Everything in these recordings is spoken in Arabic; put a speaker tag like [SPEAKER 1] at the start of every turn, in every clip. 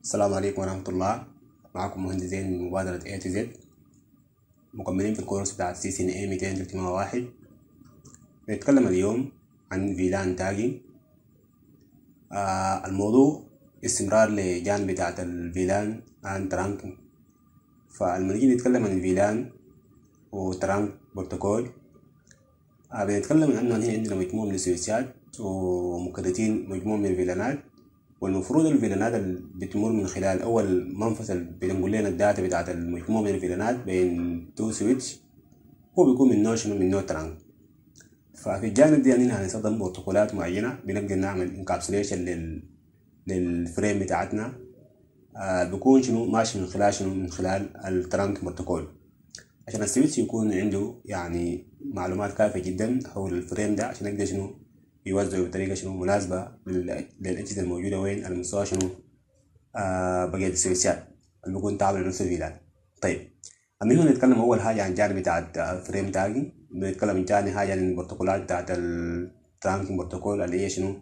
[SPEAKER 1] السلام عليكم ورحمة الله. معكم مهندس زين من مبادرة A to Z، مكملين في الكورس بتاع CCNA 200-301. بنتكلم اليوم عن فيلان تاجينج. الموضوع استمرار لجانب بتاعت الفيلان عن ترانك. فلما نيجي نتكلم عن الفيلان وترانك بروتوكول، بنتكلم عن أنه هنا عندنا مجموعة من السويتشات ومكررين مجموعة من الفيلانات، والمفروض الفيلانات اللي بتمر من خلال أول منفصل بنقول لنا الداتا بتاعت المجموعة من الفيلانات بين تو سويتش، هو بيكون من نوع شنو؟ من نوع ترانك. ففي الجانب دي هنا هنستخدم بروتوكولات معينة، بنقدر نعمل انكابسوليشن للفريم بتاعتنا. بيكون شنو؟ ماشي من خلال شنو؟ من خلال الترانك بروتوكول، عشان السويتش يكون عنده يعني معلومات كافية جدا حول الفريم ده، عشان يقدر شنو؟ يوزعه بطريقة شنو؟ مناسبة للأجهزة الموجودة وين المستوى شنو؟ بقية السويتشات اللي بيكون تابع لنفس الفيلان. طيب، المهم نتكلم أول حاجة عن جانب بتاعت فريم تاجينج. بنتكلم عن تاني حاجة عن البروتوكولات بتاعت الترانكينج بروتوكول اللي هي شنو؟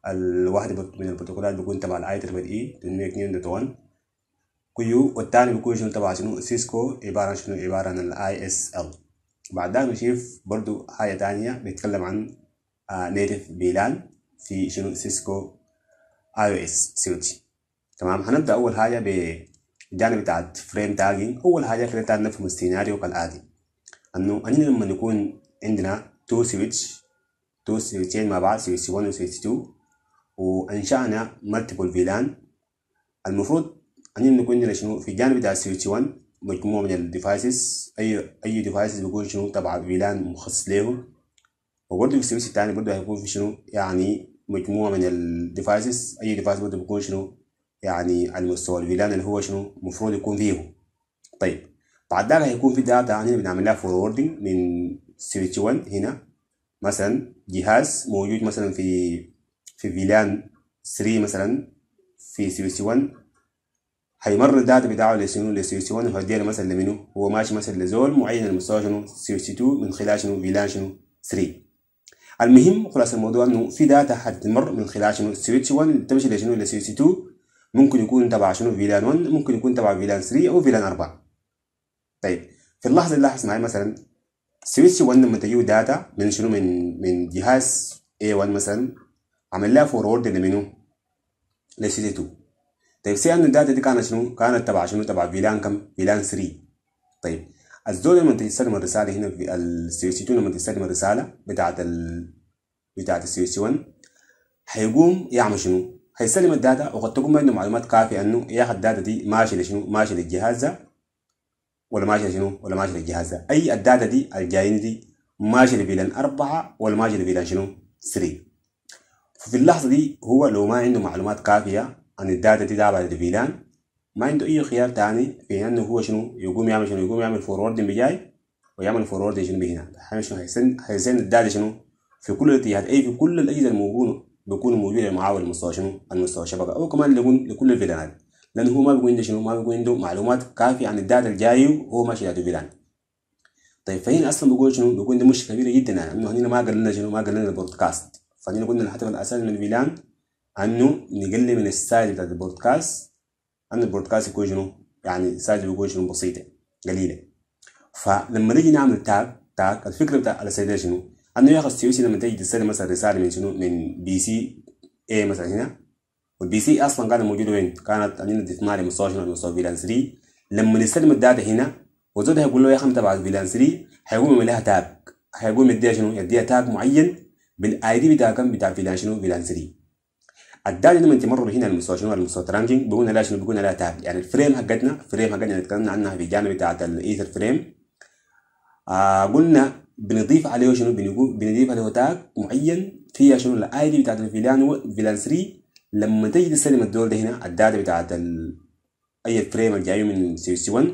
[SPEAKER 1] الواحد من البروتوكولات بيكون تبع الاي تربل اي 802.1 كيو، والتاني بيكون شنو؟ تبع شنو؟ سيسكو، عبارة عن شنو؟ عبارة عن الاي اس ال. بعد ذلك نشوف برضو حاجة تانية بنتكلم عن نيتف فيلان في شنو؟ سيسكو اي او اس سويتش. تمام، هنبدا اول حاجه بجانب بتاعت فريم تاجينج. اول حاجه كده تعال نفهم السيناريو كالاتي، انه لما يكون عندنا تو سويتشين مع بعض، سويتش 1 وسويتش 2، وانشانا مالتيبل فيلان. المفروض نكون عندنا شنو في الجانب بتاع السويتش 1؟ مجموعه من الديفايسز، اي ديفايسز بيكون شنو؟ تبع فيلان مخصص له. وبرضه في السويتش الثاني برضه هيكون في شنو؟ يعني مجموعة من الديفايسز، أي ديفايس برضه بيكون شنو؟ يعني على مستوى الفيلان اللي هو شنو؟ المفروض يكون فيه. طيب، بعد ذلك هيكون في داتا هنا بنعمل لها فوروردنج من سويتش 1. هنا مثلا جهاز موجود مثلا في فيلان 3 مثلا في سويتش 1، هيمر الداتا بتاعه لشنو؟ لسويتش 1، وهيديها مثلا لمنو؟ هو ماشي مثلا لزول معين المستوى شنو؟ سويتش 2 من خلال شنو؟ فيلان شنو؟ 3. المهم خلاص الموضوع انه في داتا حتمر من خلال شنو؟ سويتش 1 تمشي لشنو؟ لسويتش 2، ممكن يكون تبع شنو؟ فيلان 1، ممكن يكون تبع فيلان 3 او فيلان 4. طيب، في اللحظه اللي لاحظ معي مثلا سويتش 1 لما تجيه داتا من شنو؟ من جهاز A1 مثلا، عمل لها فورورد لمنو؟ لسويتش 2. طيب، سي ان الداتا دي كانت شنو؟ كانت تبع شنو؟ تبع فيلان كم؟ فيلان 3. طيب، الزول لما تستلم الرساله هنا في السويتش 2، لما تستلم الرساله بتاعت السويتش 1، هيقوم يعمل شنو؟ هيستلم الداتا، وقد تكون عنده معلومات كافيه انه ياخد الداتا دي ماشي لشنو؟ ماشي للجهاز ده، ولا ماشي لشنو؟ ولا ماشي للجهاز ده. اي الداتا دي الجايين دي ماشي لفيلان 4 ولا ماشي لفيلان شنو؟ 3. ففي اللحظه دي هو لو ما عنده معلومات كافيه عن الداتا دي تابعه لفيلان، ما عنده اي خيار تاني في انه هو شنو؟ يقوم يعمل شنو؟ يقوم يعمل فورورد بجاي، ويعمل فورورد شنو بهنا. شنو هيسند الداتا شنو؟ في كل الاتجاهات، اي في كل الاجهزه الموجوده بيكونوا موجوده معاه المستوى شنو؟ المستوى الشبكه، او كمان لكل الفيلانات، لانه هو ما بيكون عنده شنو؟ ما بيكون عنده معلومات كافيه عن الداتا الجاي وهو ماشي داتا فيلان. طيب، فهنا اصلا بيقول شنو؟ بيكون ده مشكله كبيره جدا، يعني انه هنا ما قال لنا شنو؟ ما قال لنا البودكاست. فهنا قلنا الهدف الاساسي من الفيلان انه نقلل من السايز بتاعت البودكاست، ان البودكاست يكون شنو؟ يعني سايز بيكون شنو؟ بسيطه قليله. فلما نيجي نعمل تاج الفكره بتاع الاسئله شنو؟ انه ياخذ سيوسي لما تيجي تستلم مثلا رساله من شنو؟ من بي سي اي مثلا هنا، والبي سي اصلا كانت موجوده وين؟ كانت عندنا تسمع لمستوى شنو؟ مستوى فيلان 3. لما نستلم الداتا هنا وزود هيقول له يا اخي تبع فيلان 3، هيقوم يعمل لها تاج، هيقوم يديها شنو؟ يديها تاج معين بالاي دي بتاع كم؟ بتاع فيلان شنو؟ فيلان 3. الداتا لما تمر هنا المستوى شنو؟ المستوى ترانكينج بيقولنا لها شنو؟ بيقولنا لها تاج. يعني الفريم حقتنا اللي اتكلمنا عنها في الجانب بتاعت الايثر فريم، قلنا بنضيف عليه شنو؟ بنضيف عليه تاج معين فيها شنو؟ الاي دي بتاعت فيلان 3. لما تيجي تستلم الدول ده هنا الداتا بتاعت اي فريم الجاي من سي 1،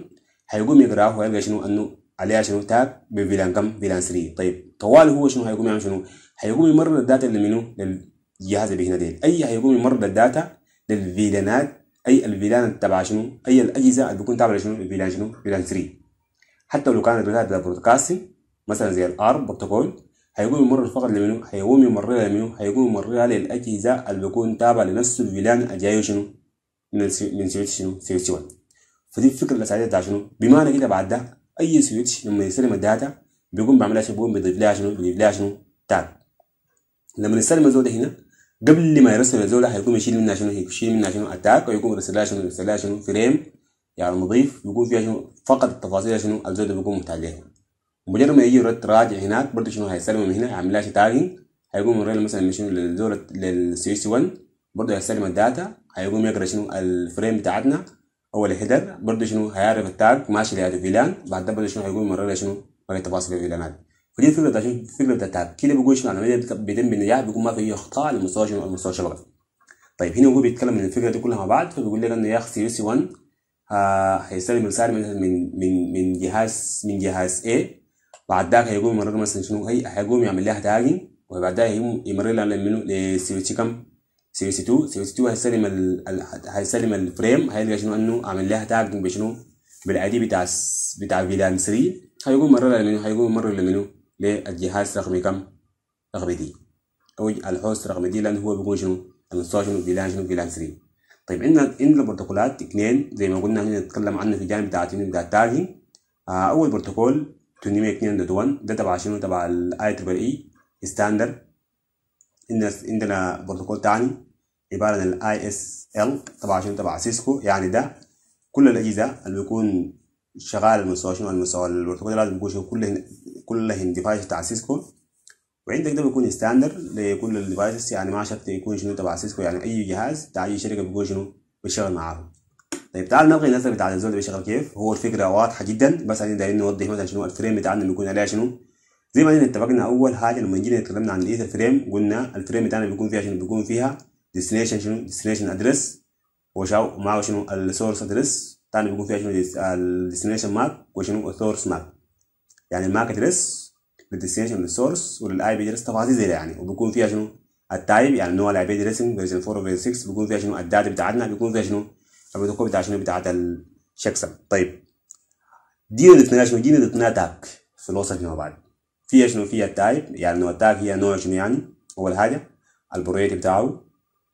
[SPEAKER 1] هيقوم يقراه ويلقى شنو؟ انه عليها شنو؟ تاج بفيلان كم؟ فيلان 3. طيب، طوال هو شنو هيقوم يعمل شنو؟ هيقوم يمرر الداتا اللي منه؟ للجهاز اللي هنا ديل. اي هيقوم يمرر الداتا للفيلانات، اي الفيلان تبع شنو؟ اي الاجهزه اللي بيكون تابعه لشنو؟ الفيلان شنو؟ فيلان 3. حتى لو كانت بتاعت البرودكاستنج مثلا زي الارم بروتوكول، هيقوم يمرر فقط لمنو؟ هيقوم يمررها لمنو؟ هيقوم يمررها للاجهزه اللي بيكون تابع لنفس الفيلان الجاي شنو؟ من سويتش شنو سويتش 1. فدي الفكره الاساسيه بتاع شنو بمعنى كده بعد ده اي سويتش لما يستلم الداتا بيقوم بعملها شنو بيقوم بيضيف لها شنو تاج. لما يستلم الزول ده هنا قبل ما يرسل الزول ده هيقوم يشيل منها شنو التاج ويقوم يرسل لها شنو فريم يعني نظيف بيكون فيها شنو فقط التفاصيل شنو الزول ده بيكون محتاج لها. مجرد ما يجي راجع هناك برضه شنو هيستلم من هنا يعمل لها تاجنج هيقوم يوري مثلا شنو للزول للسويتش 1 برضه هيستلم الداتا هيقوم يقرا شنو الفريم بتاعتنا اول هيدر برضه شنو هيعرف التاج ماشي لهذا فيلان بعد ده برضه شنو هيقوم يمرر له شنو باقي تفاصيل الفيلانات. فدي الفكره بتاع شنو الفكره بتاع التاج كده بيقول شنو العمليه بيتم بالنجاح بيكون ما في اي اخطاء على مستوى شنو المستوى الشبكه. طيب هنا هو بيتكلم من الفكره دي كلها مع بعض فبيقول لك انه يا اخي سي اس 1 هيستلم رساله مثلا من جهاز A بعد ذاك هيقوم يمرر مثلا شنو هيقوم يعمل لها تاجنج وبعد ذاك يمرر لها منه لسويتش كم سويتش 2 هيستلم الفريم هيلقى شنو انه عامل لها تاجنج بشنو بالاي دي بتاع فيلان 3 هيقوم يمرر لمنه للجهاز رقمي كم رقمي دي او الهوست رقمي دي لانه هو بيكون شنو المستوى شنو فيلان 3. طيب عندنا البروتوكولات اثنين زي ما قلنا هنا نتكلم عنه في الجانب بتاع التاجنج. اول بروتوكول 802.1 ده تبع شنو تبع الاي تريبل اي ستاندرد. عندنا بروتوكول ثاني عباره عن الاي اس ال تبع شنو تبع سيسكو يعني ده كل الاجهزه اللي بيكون شغال المستوى البروتوكول لازم يكون شنو كلهن ديفايس بتاع سيسكو وعندك ده بيكون ستاندرد لكل الديفايسز يعني ما شرط يكون شنو تبع سيسكو يعني اي جهاز بتاع اي شركه بيكون شنو بيشتغل معاهم. طيب تعال نلغي النظره بتاع الزول ده بيشتغل كيف. هو الفكره واضحه جدا بس احنا دايرين نوضح مثلا شنو الفريم بتاعنا بيكون عليها شنو. زي ما اتفقنا اول حاجه لما جينا اتكلمنا عن ايه الفريم قلنا الفريم بتاعنا بيكون فيها شنو بيكون فيها ديستنيشن ادرس ومعه شنو السورس ادرس ثاني بيكون فيها شنو الديستنيشن ماك وشنو السورس ماك يعني الماك ادرس للديستنيشن للسورس وللاي بي ادرس تفاصيل زي ده يعني وبيكون فيها شنو التايب يعني نوع الاي بي ادريسنج فيرجن 4 و 6 بيكون فيها شنو الداتا بتاعتنا بيكون فيها شنو البروتوكول بتاع شنو بتاعت الشكسم. طيب دي ضفنا شنو دي ضفنا تاج في الوسط هنا بعد فيها شنو فيها التايب يعني نوع التاج هي نوع شنو يعني اول حاجه البرويت بتاعه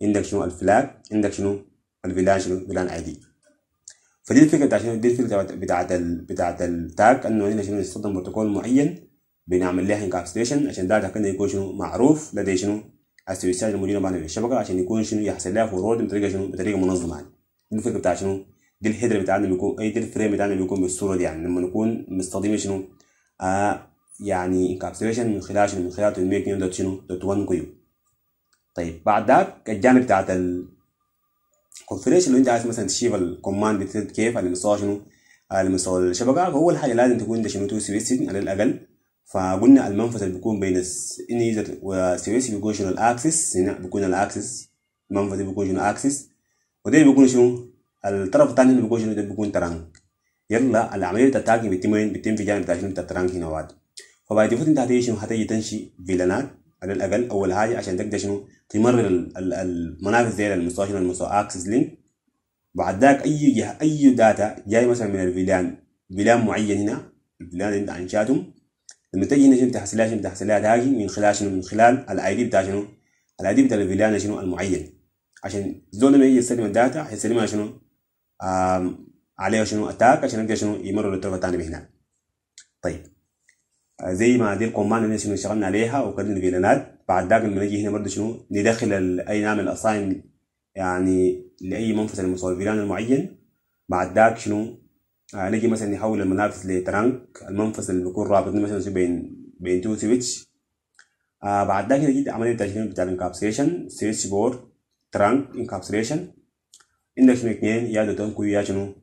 [SPEAKER 1] عندك شنو الفلاج عندك شنو الفيلان شنو فيلان اي دي. فدي الفكره بتاع شنو دي الفكره بتاعت التاج انه هنا شنو نستخدم بروتوكول معين بنعمل لها انكابسوليشن عشان ده كده يكون شنو معروف لدي شنو السويتشات الموجوده معنا في الشبكه عشان يكون شنو يحصل لها فورورد بطريقه شنو بطريقه منظمه يعني. دي الفكره بتاع شنو دي الهيدر بتاعنا بيكون اي دي الفريم بتاعنا بيكون بالصوره دي يعني لما نكون مستخدمين شنو يعني انكابسوليشن من خلال 802.1 كيو. طيب بعد ذاك الجانب بتاعت الكونفيجريشن لو انت عايز مثلا تشيف الكوماند كيف على مستوى شنو على مستوى الشبكه فاول حاجه لازم تكون انت شنو تو سويتش على الاقل. فقلنا المنفذ اللي بيكون بين ان يوزر وسويتش بيكون شنو الاكسس هنا بيكون الاكسس المنفذ بيكون شنو اكسس وده بيكون شنو الطرف الثاني بيكون شنو ده بيكون ترانك. يلا العمليه بتاعت التاجنج بتتم في جانب بتاع شنو بتاع الترانك هنا بعد. فباي ديفولت انت هتيجي شنو هتيجي تنشي فيلانات على الاقل اول حاجه عشان تقدر شنو تمرر المنافذ زي المستوى شنو المستوى اكسس لينك. بعد ذاك اي داتا جاي مثلا من فيلان معين هنا الفيلان اللي انت انشاتهم لما تجي هنا شنو تحصل لها تاجنج من خلال شنو من خلال الاي دي بتاع شنو الاي دي بتاع الفيلان شنو المعين عشان الزول لما يجي يستلم الداتا هيستلمها شنو عليها شنو اتاك عشان يقدر شنو يمرر للطرف الثاني بهنا. طيب زي ما دي الكوماند اللي شنو اشتغلنا عليها وكلنا الفيلانات بعد ذاك لما نجي هنا برضه شنو ندخل اي نعمل اساين يعني لاي منفذ لمستوى الفيلان المعين. بعد ذاك شنو نجي مثلا نحول المنافذ لترانك المنفذ اللي بيكون رابط مثلا بين تو سويتش. بعد ذاك نجي عمليه التشغيل بتاع الانكابسوليشن سويتش بورد ترانك انكابسوليشن عندك شنو اثنين يا دوتون كوي يا شنو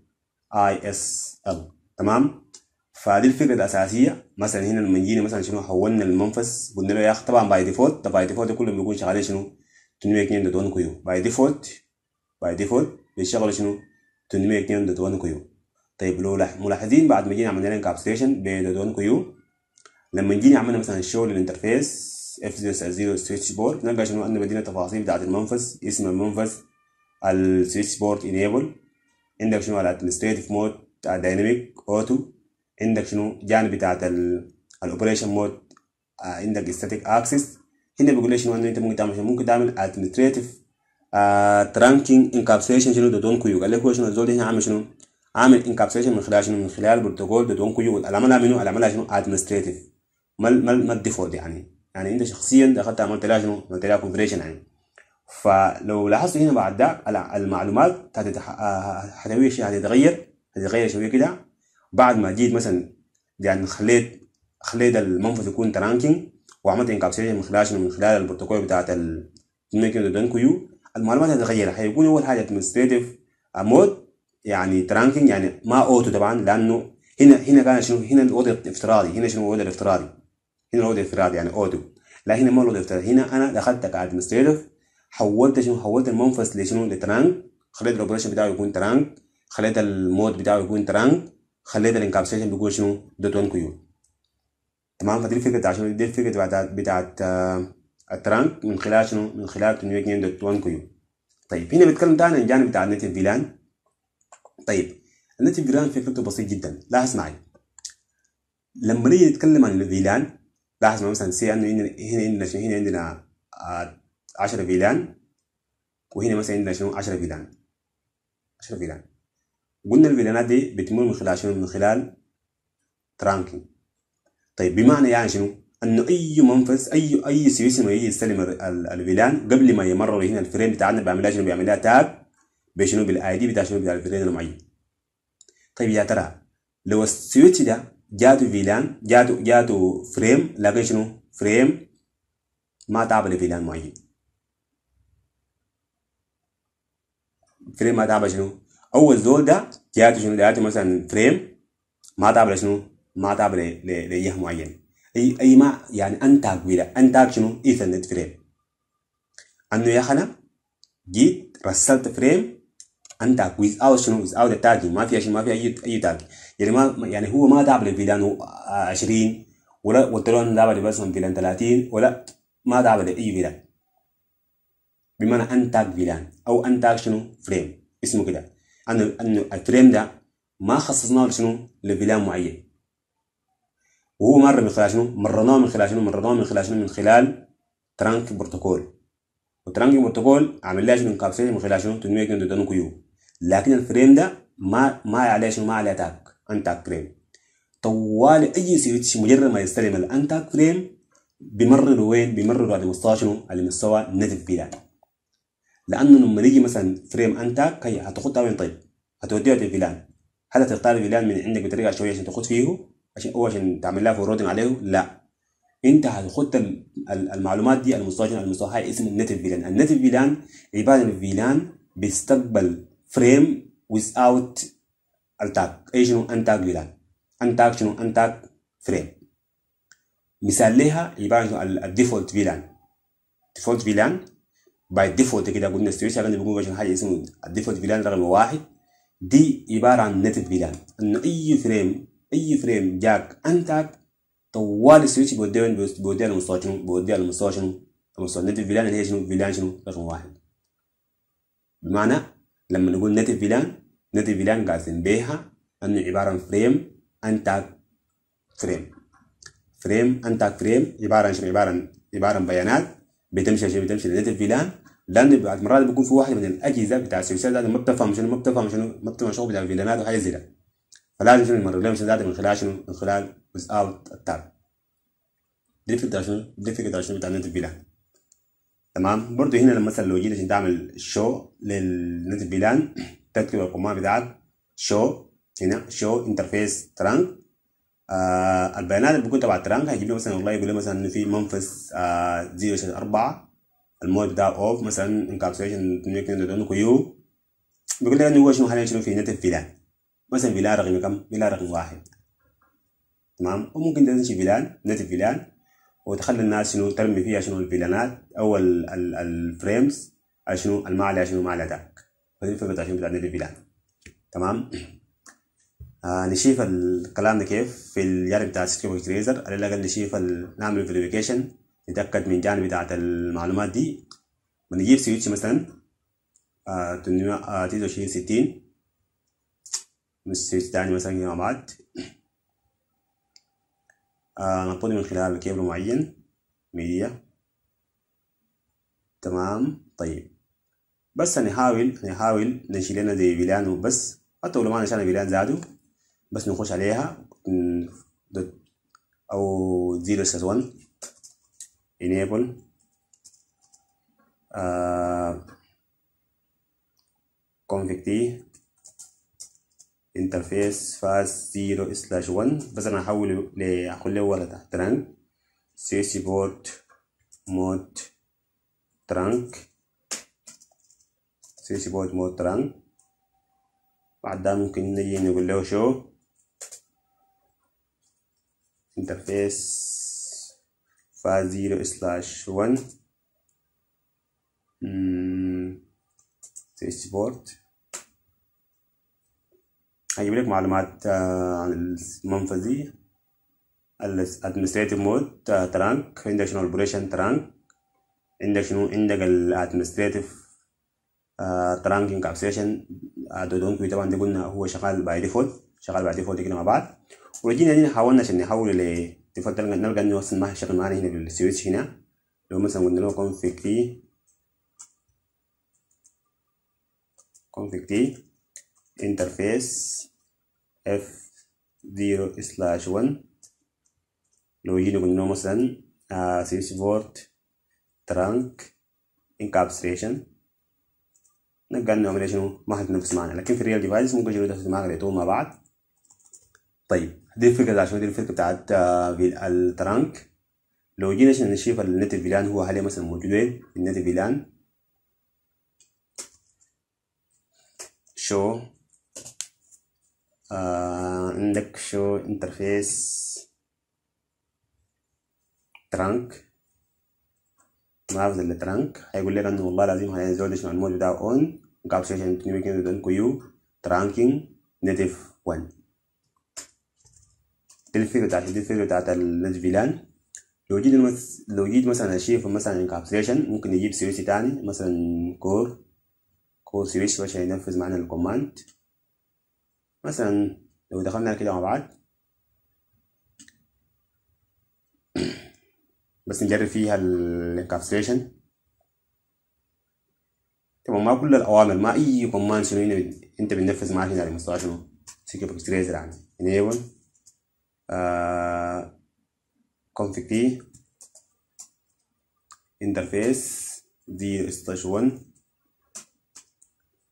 [SPEAKER 1] اي اس ال تمام. فدي الفكره الاساسيه مثلا هنا لما جينا مثلا شنو حولنا المنفذ قلنا له يا اخي طبعا باي ديفولت كلهم بيكون شغالين شنو 802.1 كيو باي ديفولت بيشتغلوا شنو 802.1 كيو. طيب لو ملاحظين بعد ما جينا عملنا انكابسوليشن ب 1 كيو لما جينا عملنا مثلا شو للانترفيس F0 سويتش بورد نلقى شنو انه بدينا تفاصيل بتاعت المنفذ اسم المنفذ السويتش بورد انيبل عندك شنو الادمنستريتيف مود دايناميك اوتو عندك شنو جانب بتاعت الاوبريشن مود عندك ستاتيك اكسس. هنا بيقول لك شنو انه انت ممكن تعمل ادمنستريتيف ترانكينج انكابسيشن شنو دوت 1 كيو. قال لك هو شنو الزول هنا عامل شنو؟ عامل انكابسيشن من خلال شنو؟ من خلال بروتوكول دوت 1 كيو. اللي عملها منو؟ اللي عملها شنو؟ ادمنستريتيف، ما الديفولت يعني. يعني انت شخصيا دخلت عملت لها شنو؟ عملت لها كونفيجريشن يعني. فلو لاحظت هنا بعد ذاك المعلومات هتتغير شيء، هتتغير شويه كده. بعد ما جيت مثلا يعني خليت المنفذ يكون ترانكينج وعملت انكابسيشن من خلال شنو؟ من خلال البروتوكول بتاعت الميكانو كيو، المعلومات هتتغير. هيكون اول حاجه ادمنستريتيف مود يعني ترانكينج، يعني ما اوتو طبعا، لانه هنا كان شنو؟ هنا الوضع الافتراضي. هنا شنو الوضع الافتراضي؟ هنا الوضع الافتراضي يعني اوتو. لا هنا ما الوضع الافتراضي، هنا انا دخلت كادمنستريتيف، حولت شنو؟ حولت المنفذ لشنو؟ لترانك. خليت الاوبريشن بتاعه يكون ترانك، خليت المود بتاعه يكون ترانك، خليت الانكابسيشن بيكون شنو؟ دوت 1 كيو. تمام. فدي الفكره بتاعت شنو؟ دي الفكره بتاعت الترانك من خلال شنو؟ من خلال 802.1 كيو. طيب هنا بيتكلم تاني عن الجانب بتاع النيتف فيلان. طيب النيتف فيلان فكرته بسيط جدا. لاحظ معي لما نيجي نتكلم عن الفيلان، لاحظ مثلا سي انه هنا عندنا 10 فيلان، وهنا مثلا عندنا شنو؟ 10 فيلان. 10 فيلان. قلنا الفيلانات دي بتمر من خلال شنو؟ من خلال ترانكينج. طيب بمعنى يعني شنو؟ انه اي منفذ، اي سويس ما يجي يستلم الفيلان قبل ما يمرر هنا الفريم بتاعنا بيعمل لها شنو؟ بيعمل لها تاج بشنو؟ بالاي دي بتاع شنو؟ بتاع الفريم المعين. طيب يا ترى لو السويتش ده جاته فيلان، جاته فريم، لكن شنو؟ فريم ما تابع لفيلان معين. فريم ما تابع شنو؟ اول زول ده جاته شنو؟ جاته مثلا فريم ما تابع لشنو؟ ما تابع ليه معين. اي ما يعني انتاج ولا انتاج شنو؟ ايثرنت فريم. انه يا خنا جيت رسلت فريم انتاج without شنو؟ without التاج، ما فيها شنو؟ ما فيها اي تاج. يعني ما يعني هو ما تابع لفيلان 20 ولا قلت له انا تابع بس فيلان 30 ولا ما تابع لاي فيلان. بمعنى انتاج فيلان او انتاج شنو؟ فريم اسمه كده. انه الفريم ده ما خصصناه لشنو؟ لفيلان معين. وهو مر من خلال شنو؟ مرناه من خلال شنو؟ من خلال ترانك بروتوكول. وترانك بروتوكول عامل لها شنو؟ انكابسيشن من خلال شنو؟ 802 كيو. لكن الفريم ده ما عليه شنو؟ ما عليه تاك انتاك فريم. طوال اي سويتش مجرد ما يستلم الانتاك فريم بيمرر وين؟ بيمرر على مستوى شنو؟ على مستوى نيتف فيلان. لانه لما يجي مثلا فريم انتاك هي هتاخدها وين؟ طيب هتوديها للفيلان. هل هتختار الفيلان من عندك بطريقه شويه عشان تاخد فيه عشان تعمل لها فورودنج عليه؟ لا، انت هتاخد المعلومات دي المستوى هاي اسمه النيتف فيلان. النيتف فيلان عباره عن فيلان بيستقبل فريم without التاج. اي شنو؟ انتاج فيلان. انتاج شنو؟ انتاج فريم. مثال لها عباره عن الديفولت فيلان. ديفولت فيلان باي ديفولت كده قلنا السويتش اللي بيقول عشان حاجه اسمه الديفولت فيلان رقم 1. دي عباره عن نيتف فيلان، انه اي فريم جاك انتاج طوال السويتش بيوديها لمستوى شنو؟ بيوديها لمستوى شنو؟ لمستوى النيتف فيلان اللي هي شنو؟ فيلان شنو؟ رقم 1. بمعنى لما نقول نيتف فيلان قاسم بيها انه عباره عن فريم انتاج فريم انتاج فريم عباره عن شنو؟ عباره عن بيانات بتمشي لنيتف فيلان. لان بعد مرات بيكون في واحده من الاجهزه بتاع السويتشات ما بتفهم شغل بتاع الفيلانات وحاجه زي ده. فلازم شنو؟ يمرر لهم شنو؟ من خلال شنو؟ من خلال without التاب. دي فكره شنو؟ بتاع النيتف فيلان. تمام. برضه هنا مثلا لو جيت عشان تعمل شو للنيتف فيلان تكتب القمامه بتاعك شو. هنا شو انترفيس ترانك. البيانات اللي بيكون تبع الترانك هيجيب لي مثلا والله يقول لي مثلا انه في منفذ 0.4 المود بتاعه اوف مثلا انكابسوليشن كيو. بيقول لي انه هو شنو؟ حاليا شنو؟ في نيتف فيلان مثلا فيلان رقم كم؟ فيلان رقم 1. تمام. وممكن تنشي فيلان نيتف فيلان وتخلي الناس شنو؟ ترمي فيها شنو؟ الفيلانات او الفريمز شنو؟ ما عليها شنو؟ ما عليها تاك. فدي الفكره شنو؟ بتاع نيتف فيلان. تمام. نشوف الكلام ده كيف في الجانب بتاع سكيورتي تريزر. على الاقل نشوف نعمل فيريفيكيشن نتاكد من الجانب بتاعت المعلومات دي. بنجيب سويتش مثلا 2360 مش سويتش تاني مثلا يا بعد نقود من خلال كيبل معين ميديا. تمام. طيب بس هنحاول نشيل لنا زي فيلان بس، حتى لو ما نشأنا فيلان زادو بس نخش عليها أو 0/1 enable config t interface fast 0/1 بس أنا أخليه ورا تحت ترانك CC port mode trunk CC port mode trunk. بعد ده ممكن نجي نقول له show interface fast 0/1 CC port. هيجيب لك معلومات عن المنفذي administrative mode trunk، عندك شنو operation trunk، عندك شنو، عندك administrative trunk encapsulation دون كوي. طبعا ده قلنا هو شغال باي ديفولت كده مع بعض. وجينا هنا حاولنا عشان نحول ل ديفولت نلقى انه اصلا ما شغال معانا هنا بالسويتش. هنا لو مثلا قلنا له config t interface f0/1 لو جينا قلنا له مثلا switch port trunk encapsulation نلقى انه عمليه شنو ما حتنفس معنا، لكن في الريال ديفايس ممكن شنو تنفس معنا الاثنين مع بعض. طيب دي الفكره بتاعت شنو، دي الفكره بتاعت الترانك. لو جينا عشان نشوف النتيف فيلان هو حاليا مثلا موجود وين في النتيف فيلان، شو عندك شو انترفيس ترانك نافذ الترانك، هيقول لك انه والله لازم هنزود شنو المود بتاعه اون encapsulation كيو ترانكينج نيتيف 1. دي الفكره بتاعت النتيف فيلان. لو جيت مثلا اشوف مثلا encapsulation ممكن نجيب سويتش تاني مثلا كور سويتش عشان ينفذ معنا الكوماند. مثلا لو دخلنا كده مع بعض بس نجرب فيها الانكابسوليشن. طبعا ما كل الاوامر، ما اي كوماند شنو انت بتنفذ معاك هنا على مستوى شنو سيكيب اكستريزر يعني enable config t interface 0/1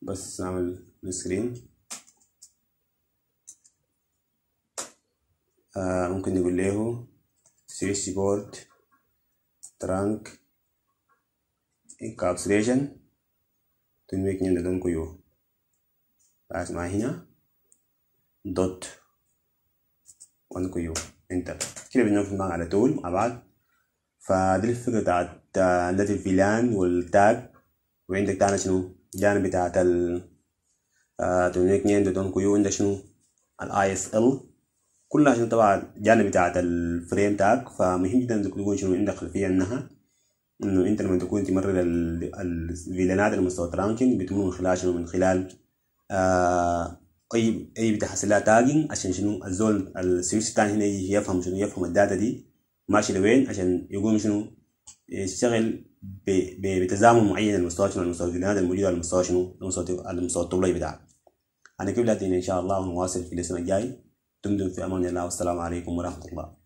[SPEAKER 1] بس نعمل السكرين. ممكن نقول له switch port trunk encapsulation تنويك نين دون كيو اسمع هنا دوت 1 كيو انتر كده بننفذ معاك على طول مع بعض. فدي الفكرة بتاعت النتيف فيلان والتاج. وعندك تاني شنو جانب بتاعت تنويك نين دون كيو، عندك شنو ISL كلها شنو طبعا جانب بتاعت الفريم تاج. فمهم جدا تكون شنو عندك خلفية انه انت لما تكون تمرر الفيلانات المستوى ترانكينج بتمر من خلال شنو، من خلال اي بتحصل لها تاجنج عشان شنو الزول السويتش الثاني هنا يجي يفهم شنو، يفهم الداتا دي ماشي لوين عشان يقوم شنو يشتغل بتزامن معين المستوى شنو، المستوى الفيلانات الموجودة على المستوى شنو، المستوى الطبيعي بتاعك. انا كيف لاتين ان شاء الله ونواصل في السنة الجاي. دمتم في امان الله والسلام عليكم ورحمة الله.